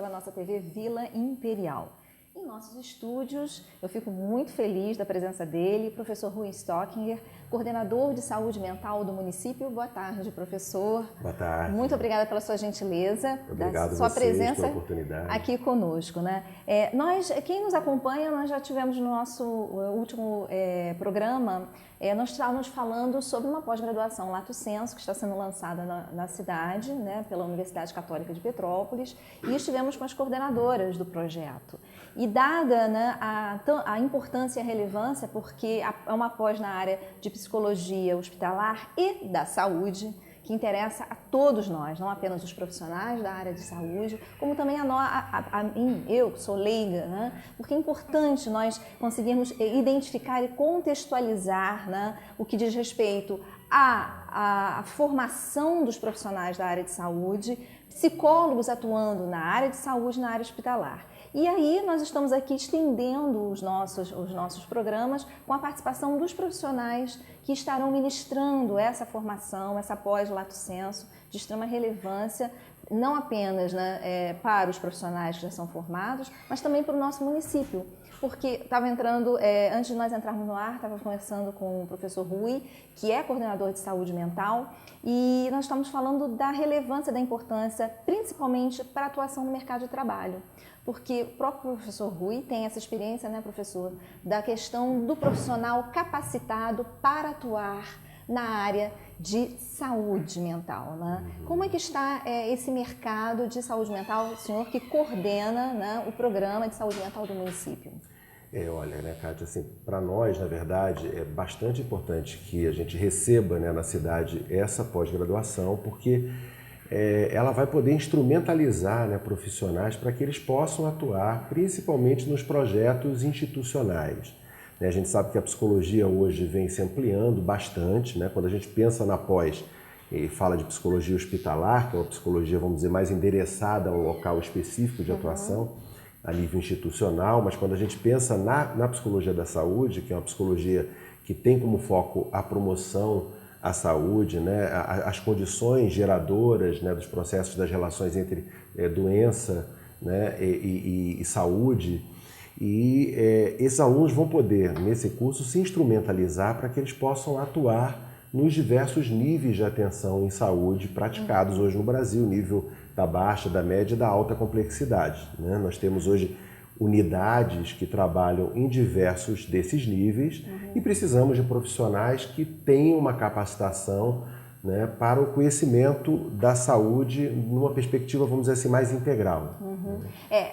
pela nossa TV Vila Imperial. Em nossos estúdios, eu fico muito feliz da presença dele, professor Rui Stockinger, coordenador de saúde mental do município. Boa tarde, professor. Boa tarde. Muito obrigada pela sua gentileza, Obrigado da sua presença pela oportunidade aqui conosco, né? Quem nos acompanha, nós já tivemos no nosso último programa, nós estávamos falando sobre uma pós-graduação Lato Sensu, que está sendo lançada na cidade, né, pela Universidade Católica de Petrópolis, e estivemos com as coordenadoras do projeto. E dada, né, a importância e a relevância, porque é uma pós na área de psicologia hospitalar e da saúde, que interessa a todos nós, não apenas os profissionais da área de saúde, como também a mim, eu que sou leiga, né? Porque é importante nós conseguirmos identificar e contextualizar, né, o que diz respeito à formação dos profissionais da área de saúde, psicólogos atuando na área de saúde, na área hospitalar. E aí nós estamos aqui estendendo os nossos programas com a participação dos profissionais que estarão ministrando essa formação, essa pós-Lato Sensu, de extrema relevância, não apenas, né, para os profissionais que já são formados, mas também para o nosso município. Porque estava entrando, antes de nós entrarmos no ar, estava conversando com o professor Rui, que é coordenador de saúde mental, e nós estamos falando da relevância, da importância, principalmente para a atuação no mercado de trabalho. Porque o próprio professor Rui tem essa experiência, né, professor, da questão do profissional capacitado para atuar na área de saúde mental, né? Como é que está esse mercado de saúde mental, o senhor que coordena, né, o programa de saúde mental do município? Olha, né, Kátia, assim, para nós, na verdade, é bastante importante que a gente receba, né, na cidade essa pós-graduação, porque ela vai poder instrumentalizar, né, profissionais para que eles possam atuar principalmente nos projetos institucionais. A gente sabe que a psicologia hoje vem se ampliando bastante, né? Quando a gente pensa na pós e fala de psicologia hospitalar, que é uma psicologia, vamos dizer, mais endereçada a um local específico de atuação, a nível institucional, mas quando a gente pensa na psicologia da saúde, que é uma psicologia que tem como foco a promoção à saúde, né, as condições geradoras, né, dos processos das relações entre doença, né, e saúde, e esses alunos vão poder, nesse curso, se instrumentalizar para que eles possam atuar nos diversos níveis de atenção em saúde praticados hoje no Brasil, nível da baixa, da média e da alta complexidade, né? Nós temos hoje unidades que trabalham em diversos desses níveis e precisamos de profissionais que tenham uma capacitação, né, para o conhecimento da saúde numa perspectiva, vamos dizer assim, mais integral.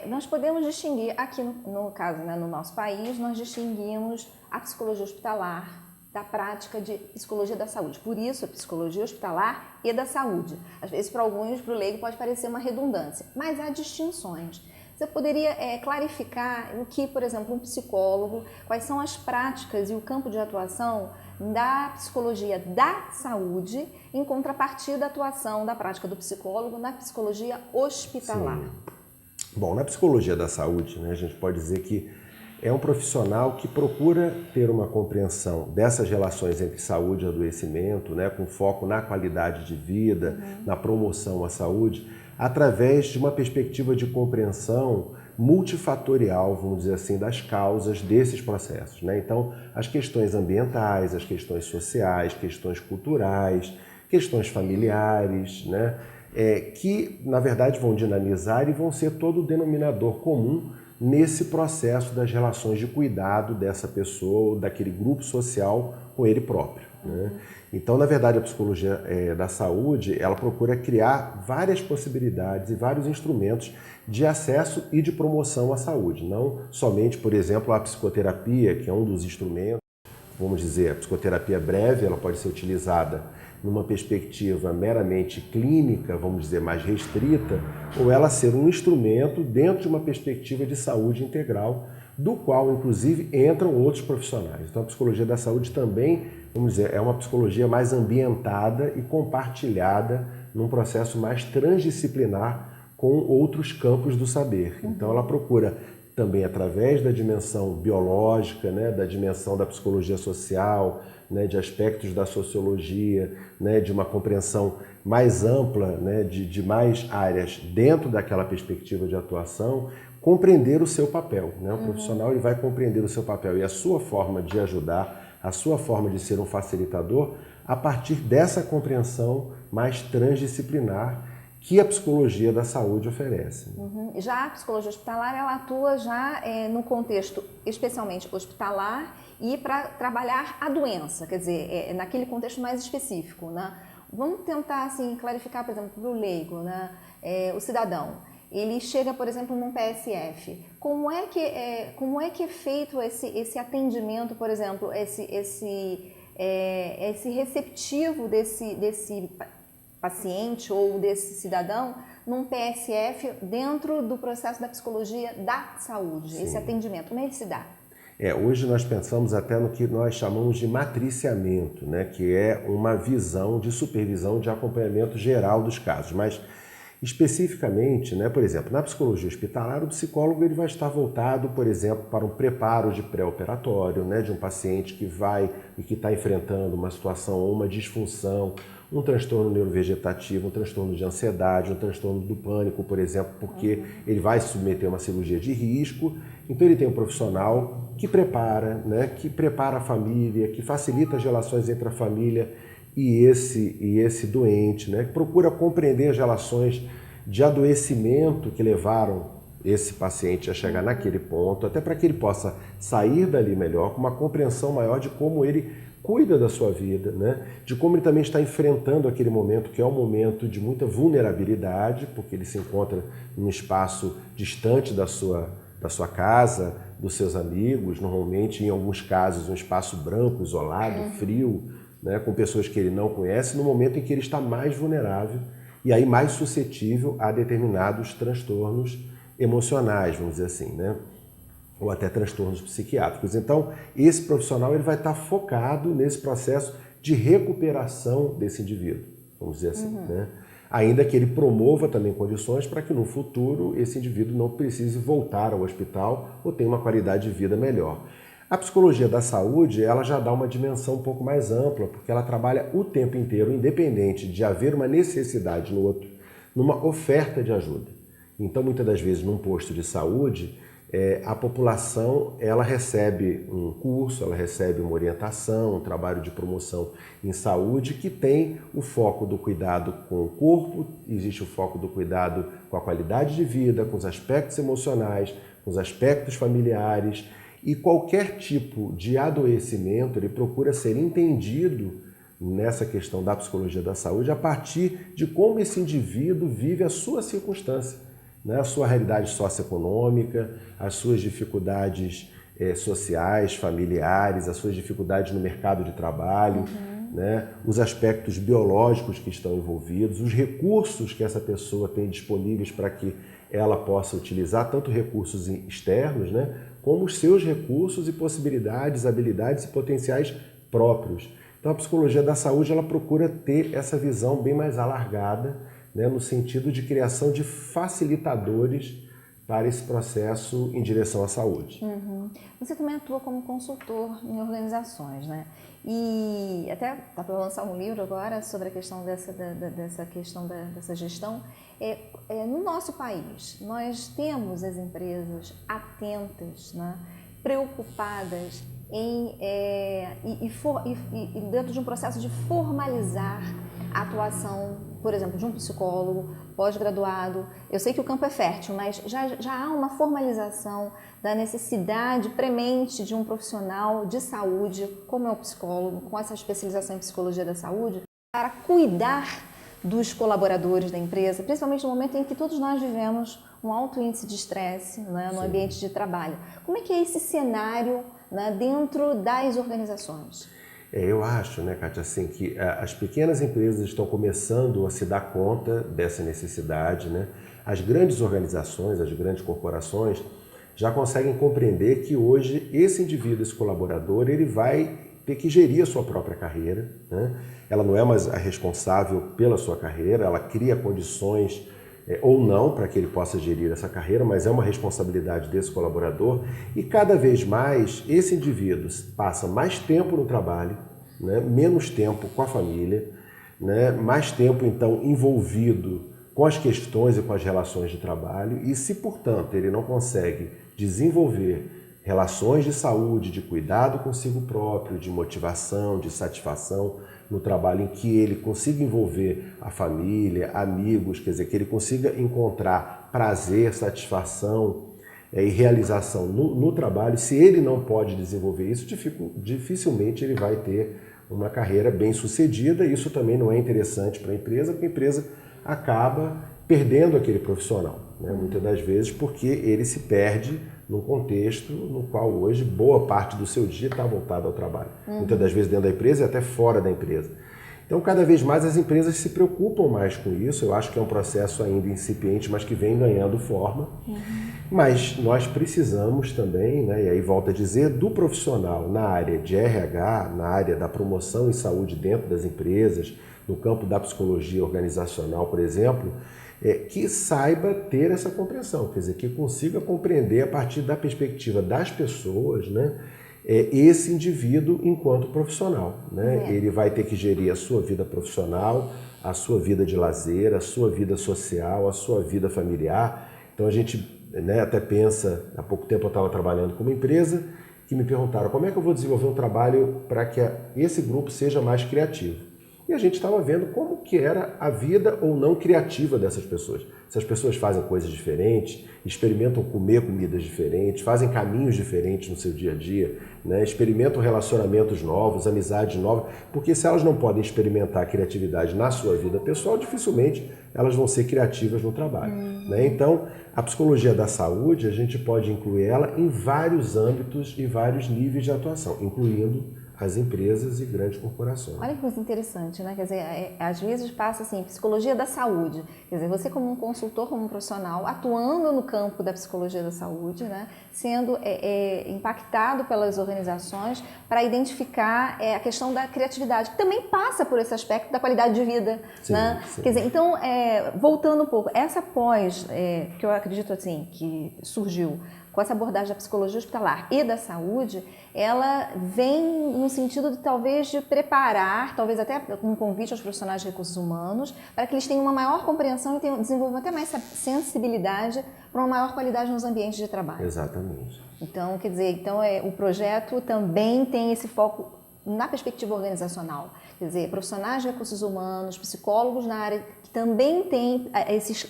Nós podemos distinguir, aqui no caso, né, no nosso país, nós distinguimos a psicologia hospitalar da prática de psicologia da saúde. Por isso, a psicologia hospitalar e da saúde. Às vezes, para alguns, para o leigo, pode parecer uma redundância, mas há distinções. Você poderia clarificar o que, por exemplo, um psicólogo, quais são as práticas e o campo de atuação da psicologia da saúde em contrapartida da atuação da prática do psicólogo na psicologia hospitalar? Sim. Bom, na psicologia da saúde, né, a gente pode dizer que é um profissional que procura ter uma compreensão dessas relações entre saúde e adoecimento, né, com foco na qualidade de vida, na promoção à saúde, através de uma perspectiva de compreensão multifatorial, vamos dizer assim, das causas desses processos, né? Então, as questões ambientais, as questões sociais, questões culturais, questões familiares, né? Que, na verdade, vão dinamizar e vão ser todo o denominador comum nesse processo das relações de cuidado dessa pessoa, daquele grupo social com ele próprio, né? Então, na verdade, a psicologia da saúde, ela procura criar várias possibilidades e vários instrumentos de acesso e de promoção à saúde. Não somente, por exemplo, a psicoterapia, que é um dos instrumentos, vamos dizer, a psicoterapia breve, ela pode ser utilizada numa perspectiva meramente clínica, vamos dizer, mais restrita, ou ela ser um instrumento dentro de uma perspectiva de saúde integral, do qual, inclusive, entram outros profissionais. Então, a psicologia da saúde também, vamos dizer, é uma psicologia mais ambientada e compartilhada num processo mais transdisciplinar com outros campos do saber. Então, ela procura também através da dimensão biológica, né, da dimensão da psicologia social, né, de aspectos da sociologia, né, de uma compreensão mais ampla, né, de mais áreas dentro daquela perspectiva de atuação, compreender o seu papel. Né? O profissional ele vai compreender o seu papel e a sua forma de ajudar, a sua forma de ser um facilitador, a partir dessa compreensão mais transdisciplinar que a psicologia da saúde oferece. Já a psicologia hospitalar, ela atua já no contexto especialmente hospitalar e para trabalhar a doença, quer dizer, naquele contexto mais específico, né? Vamos tentar assim, clarificar, por exemplo, para o leigo, né? O cidadão, ele chega, por exemplo, num PSF, como é que é feito esse atendimento, por exemplo, esse receptivo desse paciente ou desse cidadão num PSF dentro do processo da psicologia da saúde, Sim. Esse atendimento, como é que se dá? Hoje nós pensamos até no que nós chamamos de matriciamento, né, que é uma visão de supervisão de acompanhamento geral dos casos, mas especificamente, né, por exemplo, na psicologia hospitalar, o psicólogo ele vai estar voltado, por exemplo, para um preparo de pré-operatório, né, de um paciente que vai e que está enfrentando uma situação ou uma disfunção, um transtorno neurovegetativo, um transtorno de ansiedade, um transtorno do pânico, por exemplo, porque ele vai se submeter a uma cirurgia de risco. Então ele tem um profissional que prepara, né, que prepara a família, que facilita as relações entre a família e esse doente, né, que procura compreender as relações de adoecimento que levaram esse paciente a chegar naquele ponto, até para que ele possa sair dali melhor, com uma compreensão maior de como ele cuida da sua vida, né? De como ele também está enfrentando aquele momento que é um momento de muita vulnerabilidade, porque ele se encontra num espaço distante da sua casa, dos seus amigos, normalmente, em alguns casos, um espaço branco, isolado, frio, né? Com pessoas que ele não conhece, no momento em que ele está mais vulnerável e aí mais suscetível a determinados transtornos emocionais, vamos dizer assim, né? Ou até transtornos psiquiátricos. Então, esse profissional ele vai estar focado nesse processo de recuperação desse indivíduo, vamos dizer assim, né? Ainda que ele promova também condições para que no futuro esse indivíduo não precise voltar ao hospital ou tenha uma qualidade de vida melhor. A psicologia da saúde, ela já dá uma dimensão um pouco mais ampla, porque ela trabalha o tempo inteiro, independente de haver uma necessidade no outro, numa oferta de ajuda. Então, muitas das vezes, num posto de saúde, a população ela recebe um curso, ela recebe uma orientação, um trabalho de promoção em saúde que tem o foco do cuidado com o corpo, existe o foco do cuidado com a qualidade de vida, com os aspectos emocionais, com os aspectos familiares, e qualquer tipo de adoecimento ele procura ser entendido nessa questão da psicologia da saúde a partir de como esse indivíduo vive a sua circunstância, né? A sua realidade socioeconômica, as suas dificuldades sociais, familiares, as suas dificuldades no mercado de trabalho, né? Os aspectos biológicos que estão envolvidos, os recursos que essa pessoa tem disponíveis para que ela possa utilizar, tanto recursos externos, né? Como os seus recursos e possibilidades, habilidades e potenciais próprios. Então a psicologia da saúde ela procura ter essa visão bem mais alargada, né, no sentido de criação de facilitadores para esse processo em direção à saúde. Você também atua como consultor em organizações, né? E até está para lançar um livro agora sobre a questão dessa gestão. No nosso país, nós temos as empresas atentas, né, preocupadas dentro de um processo de formalizar a atuação, por exemplo, de um psicólogo pós-graduado. Eu sei que o campo é fértil, mas já há uma formalização da necessidade premente de um profissional de saúde, como é o psicólogo, com essa especialização em psicologia da saúde, para cuidar dos colaboradores da empresa, principalmente no momento em que todos nós vivemos um alto índice de estresse, né, no ambiente de trabalho. Como é que é esse cenário, né, dentro das organizações? Eu acho, né, Kátia, assim, que as pequenas empresas estão começando a se dar conta dessa necessidade, né? As grandes organizações, as grandes corporações já conseguem compreender que hoje esse indivíduo, esse colaborador, ele vai ter que gerir a sua própria carreira, né? Ela não é mais a responsável pela sua carreira, ela cria condições ou não, para que ele possa gerir essa carreira, mas é uma responsabilidade desse colaborador. E cada vez mais esse indivíduo passa mais tempo no trabalho, né, menos tempo com a família, né, mais tempo então envolvido com as questões e com as relações de trabalho. E se, portanto, ele não consegue desenvolver relações de saúde, de cuidado consigo próprio, de motivação, de satisfação no trabalho, em que ele consiga envolver a família, amigos, quer dizer, que ele consiga encontrar prazer, satisfação e realização no trabalho. Se ele não pode desenvolver isso, dificilmente ele vai ter uma carreira bem sucedida. Isso também não é interessante para a empresa, porque a empresa acaba perdendo aquele profissional, né? Muitas das vezes porque ele se perde num contexto no qual hoje boa parte do seu dia está voltada ao trabalho. Muitas das vezes dentro da empresa e até fora da empresa. Então, cada vez mais as empresas se preocupam mais com isso. Eu acho que é um processo ainda incipiente, mas que vem ganhando forma. Mas nós precisamos também, né, e aí volto a dizer, do profissional na área de RH, na área da promoção em saúde dentro das empresas, no campo da psicologia organizacional, por exemplo, que saiba ter essa compreensão, quer dizer, que consiga compreender a partir da perspectiva das pessoas, né, esse indivíduo enquanto profissional, né? Ele vai ter que gerir a sua vida profissional, a sua vida de lazer, a sua vida social, a sua vida familiar. Então a gente, né, até pensa, há pouco tempo eu estava trabalhando com uma empresa que me perguntaram como é que eu vou desenvolver um trabalho para que esse grupo seja mais criativo. E a gente estava vendo como que era a vida ou não criativa dessas pessoas. Essas pessoas fazem coisas diferentes, experimentam comer comidas diferentes, fazem caminhos diferentes no seu dia a dia, né? Experimentam relacionamentos novos, amizades novas, porque se elas não podem experimentar a criatividade na sua vida pessoal, dificilmente elas vão ser criativas no trabalho, né? Então, a psicologia da saúde, a gente pode incluir ela em vários âmbitos e vários níveis de atuação, incluindo as empresas e grandes corporações. Olha que coisa interessante, né? Quer dizer, às vezes passa assim, psicologia da saúde. Quer dizer, você como um consultor, como um profissional, atuando no campo da psicologia da saúde, né? Sendo impactado pelas organizações para identificar a questão da criatividade, que também passa por esse aspecto da qualidade de vida, sim, né? Sim. Quer dizer, então, voltando um pouco, essa pós, que eu acredito assim, que surgiu com essa abordagem da psicologia hospitalar e da saúde, ela vem no sentido de talvez de preparar, talvez até um convite aos profissionais de recursos humanos, para que eles tenham uma maior compreensão e desenvolvam até mais sensibilidade para uma maior qualidade nos ambientes de trabalho. Exatamente. Então, quer dizer, o projeto também tem esse foco na perspectiva organizacional, quer dizer, profissionais de recursos humanos, psicólogos na área que também tem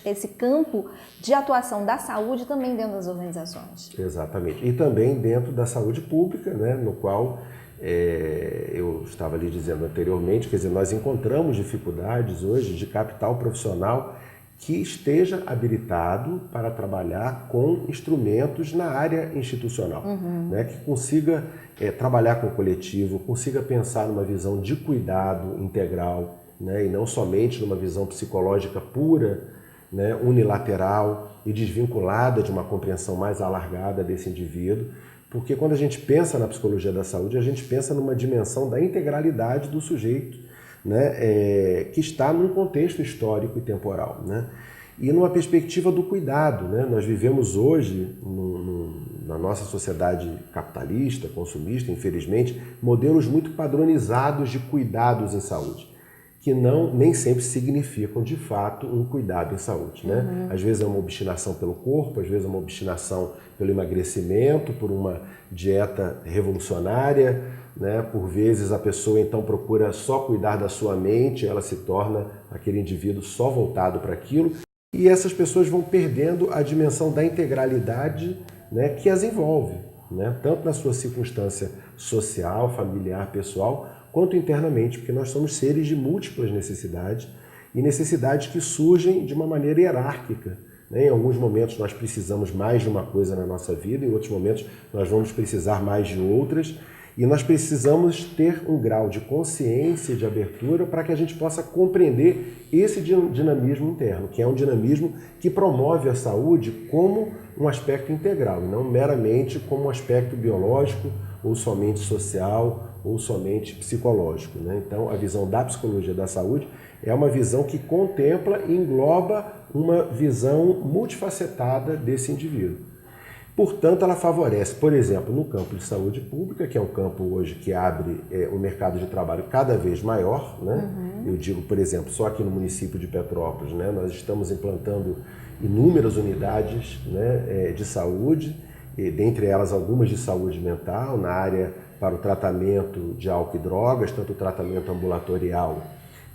esse campo de atuação da saúde também dentro das organizações. Exatamente. E também dentro da saúde pública, né, no qual eu estava lhe dizendo anteriormente, quer dizer, nós encontramos dificuldades hoje de capital profissional que esteja habilitado para trabalhar com instrumentos na área institucional, né, que consiga trabalhar com o coletivo, consiga pensar numa visão de cuidado integral, né, e não somente numa visão psicológica pura, né, unilateral e desvinculada de uma compreensão mais alargada desse indivíduo, porque quando a gente pensa na psicologia da saúde, a gente pensa numa dimensão da integralidade do sujeito, né, que está num contexto histórico e temporal, né, e numa perspectiva do cuidado, né. Nós vivemos hoje, na nossa sociedade capitalista, consumista, infelizmente, modelos muito padronizados de cuidados em saúde, que nem sempre significam, de fato, um cuidado em saúde, né? Às vezes é uma obstinação pelo corpo, às vezes é uma obstinação pelo emagrecimento, por uma dieta revolucionária, né? Por vezes a pessoa então procura só cuidar da sua mente, ela se torna aquele indivíduo só voltado para aquilo, e essas pessoas vão perdendo a dimensão da integralidade, né, que as envolve, né? Tanto na sua circunstância social, familiar, pessoal, quanto internamente, porque nós somos seres de múltiplas necessidades e necessidades que surgem de uma maneira hierárquica, né? Em alguns momentos nós precisamos mais de uma coisa na nossa vida, em outros momentos nós vamos precisar mais de outras, e nós precisamos ter um grau de consciência e de abertura para que a gente possa compreender esse dinamismo interno, que é um dinamismo que promove a saúde como um aspecto integral, e não meramente como um aspecto biológico ou somente social ou somente psicológico, né? Então, a visão da psicologia da saúde é uma visão que contempla e engloba uma visão multifacetada desse indivíduo. Portanto, ela favorece, por exemplo, no campo de saúde pública, que é um campo hoje que abre um mercado de trabalho cada vez maior, né? Eu digo, por exemplo, só aqui no município de Petrópolis, né, nós estamos implantando inúmeras unidades, né, de saúde, e dentre elas algumas de saúde mental, na área para o tratamento de álcool e drogas, tanto o tratamento ambulatorial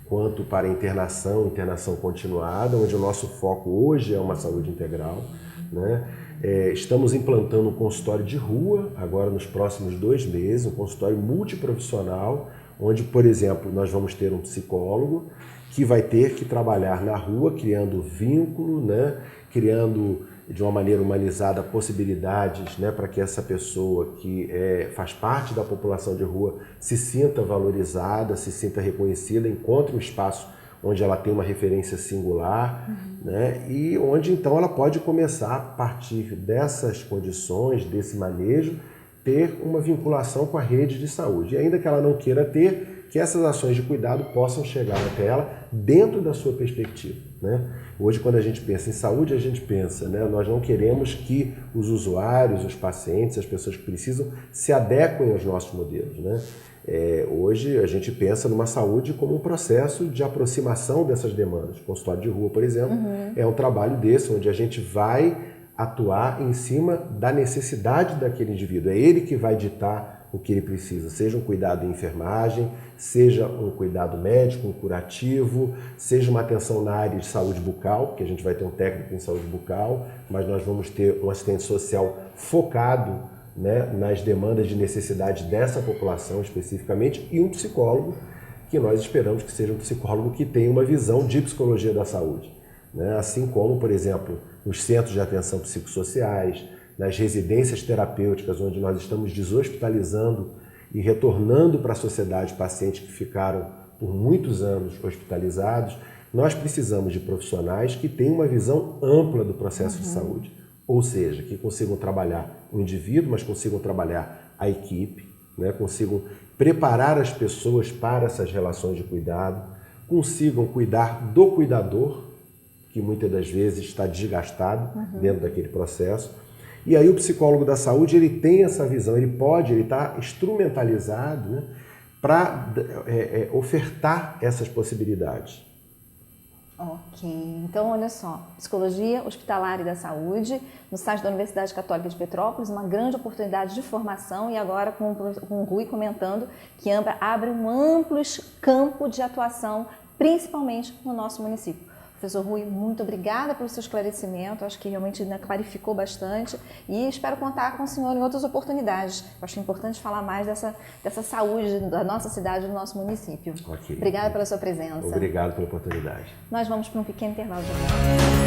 quanto para internação continuada, onde o nosso foco hoje é uma saúde integral, né? Estamos implantando um consultório de rua, agora nos próximos 2 meses, um consultório multiprofissional, onde, por exemplo, nós vamos ter um psicólogo que vai ter que trabalhar na rua, criando vínculo, né? Criando de uma maneira humanizada possibilidades, né? Para que essa pessoa que faz parte da população de rua se sinta valorizada, se sinta reconhecida, encontre um espaço onde ela tem uma referência singular, né? E onde então ela pode começar, a partir dessas condições, desse manejo, ter uma vinculação com a rede de saúde. E ainda que ela não queira ter, que essas ações de cuidado possam chegar até ela dentro da sua perspectiva, né? Hoje, quando a gente pensa em saúde, a gente pensa, né? Nós não queremos que os usuários, os pacientes, as pessoas que precisam, se adequem aos nossos modelos, né? Hoje a gente pensa numa saúde como um processo de aproximação dessas demandas. O consultório de rua, por exemplo, é um trabalho desse, onde a gente vai atuar em cima da necessidade daquele indivíduo. É ele que vai ditar o que ele precisa, seja um cuidado em enfermagem, seja um cuidado médico, um curativo, seja uma atenção na área de saúde bucal, que a gente vai ter um técnico em saúde bucal, mas nós vamos ter um assistente social focado, né, nas demandas de necessidade dessa população especificamente, e um psicólogo, que nós esperamos que seja um psicólogo que tenha uma visão de psicologia da saúde, né? Assim como, por exemplo, nos centros de atenção psicossociais, nas residências terapêuticas, onde nós estamos deshospitalizando e retornando para a sociedade pacientes que ficaram por muitos anos hospitalizados, nós precisamos de profissionais que tenham uma visão ampla do processo de saúde. Ou seja, que consigam trabalhar o indivíduo, mas consigam trabalhar a equipe, né? Consigam preparar as pessoas para essas relações de cuidado, consigam cuidar do cuidador, que muitas das vezes está desgastado dentro daquele processo. E aí o psicólogo da saúde, ele tem essa visão, ele está instrumentalizado, né, para ofertar essas possibilidades. Ok, então olha só, Psicologia Hospitalar e da Saúde, no site da Universidade Católica de Petrópolis, uma grande oportunidade de formação, e agora com o Rui comentando que abre um amplo campo de atuação, principalmente no nosso município. Professor Rui, muito obrigada pelo seu esclarecimento, acho que realmente clarificou bastante, e espero contar com o senhor em outras oportunidades. Eu acho importante falar mais dessa saúde da nossa cidade e do nosso município. Okay. Obrigada pela sua presença. Obrigado pela oportunidade. Nós vamos para um pequeno intervalo de